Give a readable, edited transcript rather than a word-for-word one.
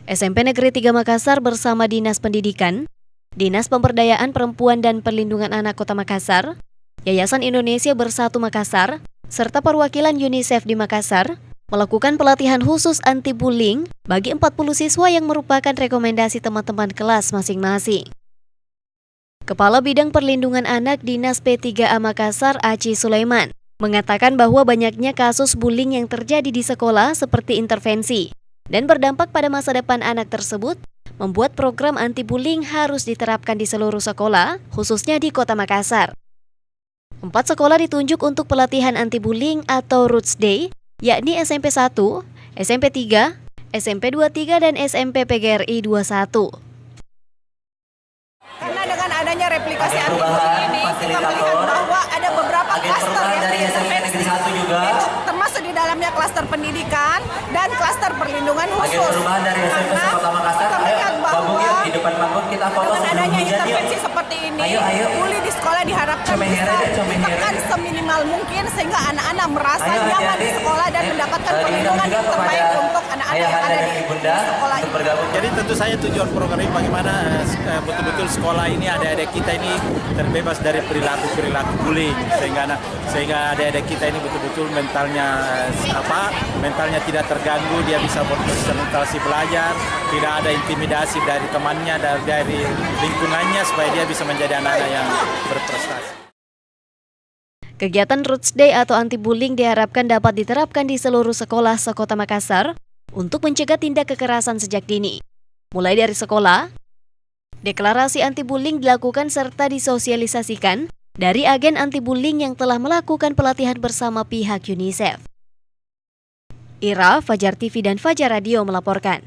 SMP Negeri 3 Makassar bersama Dinas Pendidikan, Dinas Pemberdayaan Perempuan dan Perlindungan Anak Kota Makassar, Yayasan Indonesia Bersatu Makassar, serta perwakilan UNICEF di Makassar melakukan pelatihan khusus anti-bullying bagi 40 siswa yang merupakan rekomendasi teman-teman kelas masing-masing. Kepala Bidang Perlindungan Anak Dinas P3A Makassar, Aci Sulaiman, mengatakan bahwa banyaknya kasus bullying yang terjadi di sekolah seperti intervensi dan berdampak pada masa depan anak tersebut, membuat program anti-bullying harus diterapkan di seluruh sekolah, khususnya di Kota Makassar. 4 sekolah ditunjuk untuk pelatihan anti-bullying atau Roots Day, yakni SMP 1, SMP 3, SMP 23, dan SMP PGRI 21. Karena dengan adanya replikasi anti-bullying ini, kita melihat bahwa ada beberapa klaster yang terintervensi, itu termasuk di dalamnya klaster pendidikan dan klaster perlindungan khusus. Karena kita melihat bahwa dengan adanya intervensi seperti ini, bully di sekolah diharapkan bisa ditekan seminimal mungkin sehingga anak-anak merasa nyaman di sekolah dan mendapatkan perlindungan yang terbaik untuk anak-anak yang ada di sekolah ini. Jadi tentu saja tujuan program ini bagaimana betul-betul sekolah ini adik-adik kita ini terbebas dari perilaku bullying sehingga adik-adik kita ini betul-betul mentalnya tidak terganggu, dia bisa berkonsentrasi belajar, tidak ada intimidasi dari temannya, dari lingkungannya, supaya dia bisa menjadi anak-anak yang berprestasi. Kegiatan Roots Day atau anti-bullying diharapkan dapat diterapkan di seluruh sekolah sekota Makassar untuk mencegah tindak kekerasan sejak dini. Mulai dari sekolah, deklarasi anti-bullying dilakukan serta disosialisasikan dari agen anti-bullying yang telah melakukan pelatihan bersama pihak UNICEF. Ira, Fajar TV dan Fajar Radio melaporkan.